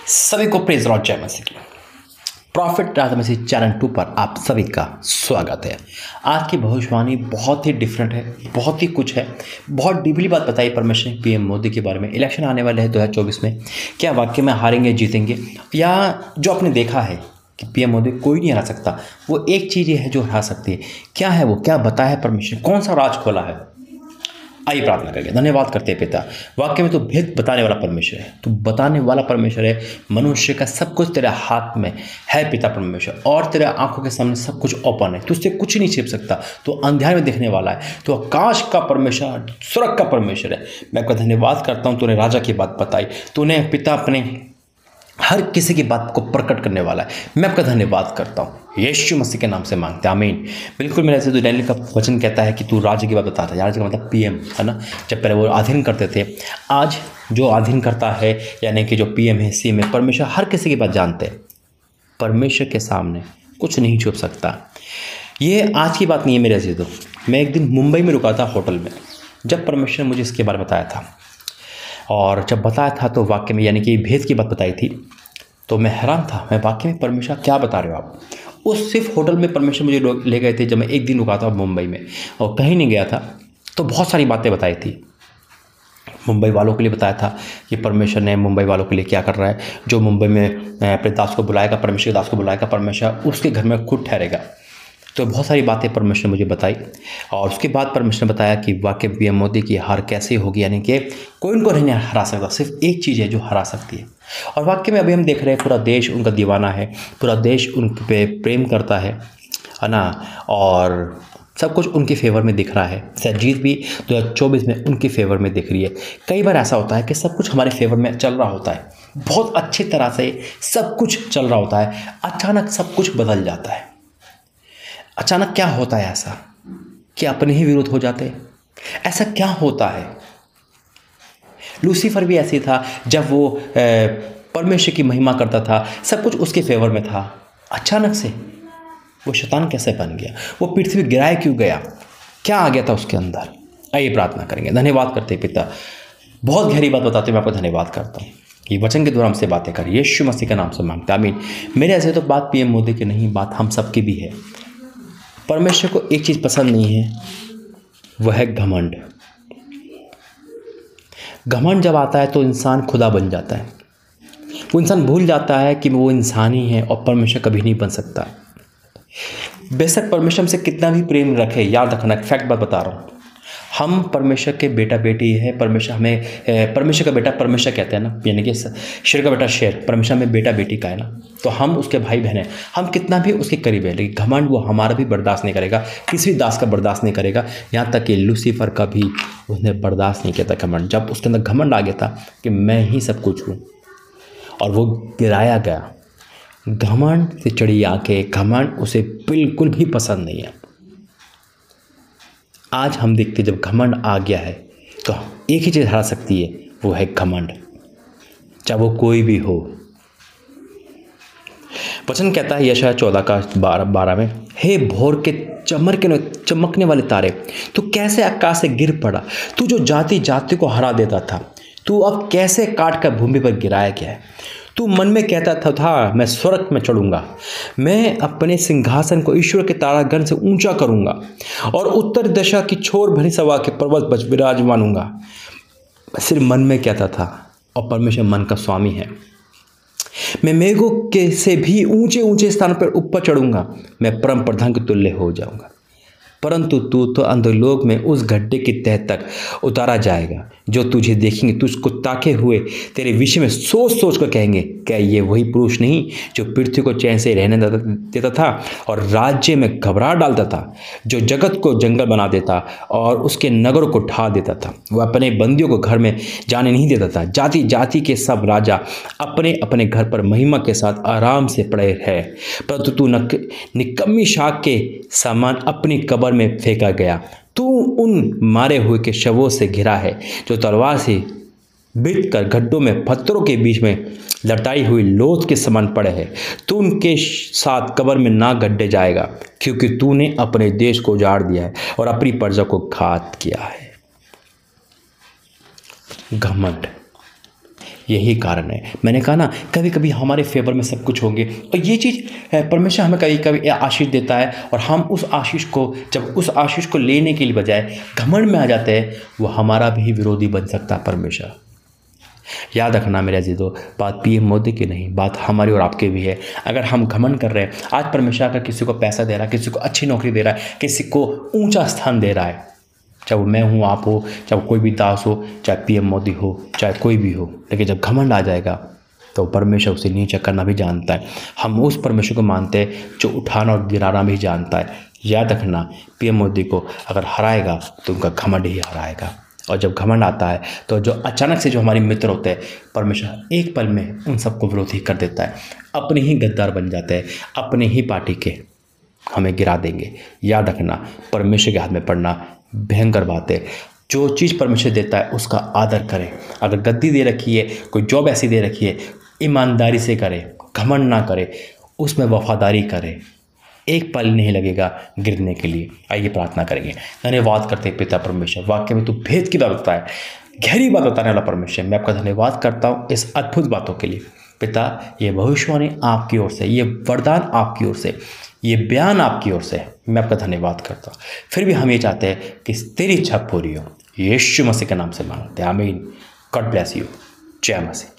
सभी को praise Lord जय मसीह की। प्रॉफिट राजा मसीह चैनल 2 पर आप सभी का स्वागत है। आज की भविष्यवाणी बहुत ही डिफरेंट है, बहुत ही कुछ है, बहुत डीपली बात बताई परमेश्वर ने पीएम मोदी के बारे में। इलेक्शन आने वाले हैं 2024 में, क्या वाकई में हारेंगे जीतेंगे, या जो आपने देखा है कि पीएम मोदी कोई नहीं हरा सकता, वो एक चीज़ ये है जो हरा सकती है। क्या है वो, क्या बताया है परमेश्वर, कौन सा राज खोला है। आइए प्रार्थना करेंगे। धन्यवाद करते हैं पिता, वाक्य में तो भेद बताने वाला परमेश्वर है, तो बताने वाला परमेश्वर है। मनुष्य का सब कुछ तेरे हाथ में है पिता परमेश्वर, और तेरे आंखों के सामने सब कुछ ओपन है, तुझसे कुछ नहीं छिप सकता। तो अंधेरे में देखने वाला है, तो आकाश का परमेश्वर, स्वर्ग का परमेश्वर है। मैं आपका धन्यवाद करता हूँ, तूने राजा की बात बताई, तूने पिता अपने हर किसी की बात को प्रकट करने वाला है। मैं आपका धन्यवाद करता हूँ, यीशु मसीह के नाम से मांगते हैं, आमीन। बिल्कुल मेरे ऐसे तो डैनियल का वचन कहता है कि तू राज्य की बात बताता है। राज्य का मतलब पीएम है ना, जब पहले वो अधीन करते थे, आज जो अधीन करता है यानी कि जो पीएम है, सीएम है, परमेश्वर हर किसी की बात जानते हैं। परमेश्वर के सामने कुछ नहीं छुप सकता। ये आज की बात नहीं है मेरे ऐसे तो। मैं एक दिन मुंबई में रुका था होटल में, जब परमेश्वर ने मुझे इसके बारे में बताया था, और जब बताया था तो वाक्य में यानी कि भेद की बात बताई थी, तो मैं हैरान था। मैं वाक्य में परमेश्वर क्या बता रहे हो आप। उस सिर्फ होटल में परमेश्वर मुझे ले गए थे जब मैं एक दिन रुका था मुंबई में, और कहीं नहीं गया था। तो बहुत सारी बातें बताई थी, मुंबई वालों के लिए बताया था कि परमेश्वर ने मुंबई वालों के लिए क्या कर रहा है। जो मुंबई में अपने दास को बुलाएगा, परमेश्वर के दास को बुलाएगा, परमेश्वर उसके घर में खुद ठहरेगा। तो बहुत सारी बातें परमेश्वर ने मुझे बताई, और उसके बाद परमेश्वर ने बताया कि वाकई पीएम मोदी की हार कैसे होगी, यानी कि कोई उनको नहीं हरा सकता, सिर्फ एक चीज़ है जो हरा सकती है। और वाकई में अभी हम देख रहे हैं पूरा देश उनका दीवाना है, पूरा देश उन पे प्रेम करता है ना, और सब कुछ उनके फेवर में दिख रहा है। शायद जीत भी 2024 में उनके फेवर में दिख रही है। कई बार ऐसा होता है कि सब कुछ हमारे फेवर में चल रहा होता है, बहुत अच्छी तरह से सब कुछ चल रहा होता है, अचानक सब कुछ बदल जाता है। अचानक क्या होता है ऐसा कि अपने ही विरोध हो जाते हैं। ऐसा क्या होता है। लूसीफर भी ऐसी था, जब वो परमेश्वर की महिमा करता था, सब कुछ उसके फेवर में था, अचानक से वो शैतान कैसे बन गया, वो पृथ्वी गिराए क्यों गया, क्या आ गया था उसके अंदर। आइए प्रार्थना करेंगे। धन्यवाद करते हैं पिता, बहुत गहरी बात बताते मैं आपको धन्यवाद करता हूँ। ये वचन के द्वारा हमसे बातें कर, यीशु मसीह के नाम से मांगते हैं, आमीन। मेरे ऐसे तो बात पीएम मोदी की नहीं, बात हम सबकी भी है। परमेश्वर को एक चीज़ पसंद नहीं है, वह है घमंड। घमंड जब आता है तो इंसान खुदा बन जाता है। वो इंसान भूल जाता है कि वो इंसान ही है, और परमेश्वर कभी नहीं बन सकता। बेशक परमेश्वर हमसे कितना भी प्रेम रखे, याद रखना, फैक्ट बात बता रहा हूँ, हम परमेश्वर के बेटा बेटी है। परमेश्वर हमें परमेश्वर का बेटा परमेश्वर कहते हैं ना, यानी कि शेर का बेटा शेर, परमेश्वर में बेटा बेटी का है ना, तो हम उसके भाई बहन हैं। हम कितना भी उसके करीब है, लेकिन घमंड वो हमारा भी बर्दाश्त नहीं करेगा, किसी भी दास का बर्दाश्त नहीं करेगा। यहाँ तक कि लूसीफर का भी उसने बर्दाश्त नहीं किया था घमंड। जब उसके अंदर घमंड आ गया था कि मैं ही सब कुछ हूँ, और वो गिराया गया। घमंड से चढ़ी आंखें, घमंड उसे बिल्कुल भी पसंद नहीं है। आज हम देखते जब घमंड आ गया है तो एक ही चीज़ हरा सकती है, वो है घमंड, चाहे वो कोई भी हो। वचन कहता है यशायाह 14 का 12 में, हे भोर के चमकने वाले तारे, तू कैसे आकाश से गिर पड़ा, तू जो जाति जाति को हरा देता था, तू अब कैसे काट कर भूमि पर गिराया गया है। तू मन में कहता था मैं स्वर्ग में चढ़ूंगा, मैं अपने सिंहासन को ईश्वर के तारागण से ऊंचा करूंगा, और उत्तर दिशा की छोर भरी सभा के पर्वत पर विराजमान हूंगा। सिर्फ मन में कहता था, और परमेश्वर मन का स्वामी है। मैं मेघों के से भी ऊंचे ऊंचे स्थान पर ऊपर चढ़ूंगा, मैं परम प्रधान के तुल्य हो जाऊंगा। परंतु तू तो अंधलोक में उस गड्ढे की तह तक उतारा जाएगा। जो तुझे देखेंगे, तुझको ताके हुए तेरे विषय में सोच सोच कर कहेंगे, क्या ये वही पुरुष नहीं जो पृथ्वी को चैन से रहने देता था, और राज्य में घबराहट डालता था, जो जगत को जंगल बना देता और उसके नगरों को ढा देता था। वह अपने बंदियों को घर में जाने नहीं देता था। जाति जाति के सब राजा अपने अपने घर पर महिमा के साथ आराम से पड़े है, परंतु तू निकम्मी शाख के समान अपनी कब्र में फेंका गया। तू उन मारे हुए के शवों से घिरा है, जो तलवार से बिट कर गड्ढों में पत्थरों के बीच में लटाई हुई लोथ के समान पड़े है। तू उनके साथ कब्र में ना गड्ढे जाएगा, क्योंकि तूने अपने देश को उजाड़ दिया है और अपनी प्रजा को घात किया है। घमंड यही कारण है, मैंने कहा ना, कभी कभी हमारे फेवर में सब कुछ होंगे और ये चीज़ परमेश्वर हमें कभी कभी आशीष देता है और हम उस आशीष को, जब उस आशीष को लेने के लिए बजाय घमंड में आ जाते हैं, वो हमारा भी विरोधी बन सकता है परमेश्वर। याद रखना मेरे अजीजों, बात पीएम मोदी की नहीं, बात हमारी और आपके भी है। अगर हम घमंड कर रहे हैं, आज परमेश्वर अगर किसी को पैसा दे रहा है, किसी को अच्छी नौकरी दे रहा है, किसी को ऊंचा स्थान दे रहा है, चाहे वो मैं हूँ, आप हो, चाहे कोई भी दास हो, चाहे पीएम मोदी हो, चाहे कोई भी हो, लेकिन जब घमंड आ जाएगा तो परमेश्वर उसे नीचा करना भी जानता है। हम उस परमेश्वर को मानते हैं जो उठाना और गिराना भी जानता है। याद रखना, पीएम मोदी को अगर हराएगा तो उनका घमंड ही हराएगा। और जब घमंड आता है तो जो अचानक से जो हमारे मित्र होते हैं, परमेश्वर एक पल में उन सबको विरोधी कर देता है, अपने ही गद्दार बन जाते हैं, अपने ही पार्टी के हमें गिरा देंगे। याद रखना, परमेश्वर के हाथ में पड़ना भयंकर बात है। जो चीज़ परमेश्वर देता है उसका आदर करें। अगर गद्दी दे रखी है, कोई जॉब ऐसी दे रखी है, ईमानदारी से करें, घमंड ना करें, उसमें वफादारी करें, एक पल नहीं लगेगा गिरने के लिए। आइए प्रार्थना करेंगे। धन्यवाद करते हैं पिता परमेश्वर, वाक्य में तू भेद की बात होता है, गहरी बात बताने वाला परमेश्वर, मैं आपका धन्यवाद करता हूँ इस अद्भुत बातों के लिए। पिता, ये भविष्यवाणी आपकी ओर से, ये वरदान आपकी ओर से, ये बयान आपकी ओर से, मैं आपका धन्यवाद करता हूँ। फिर भी हम ये चाहते हैं कि तेरी इच्छा पूरी हो। यीशु मसीह के नाम से मांगते हैं, आमीन। God bless you. जय मसीह।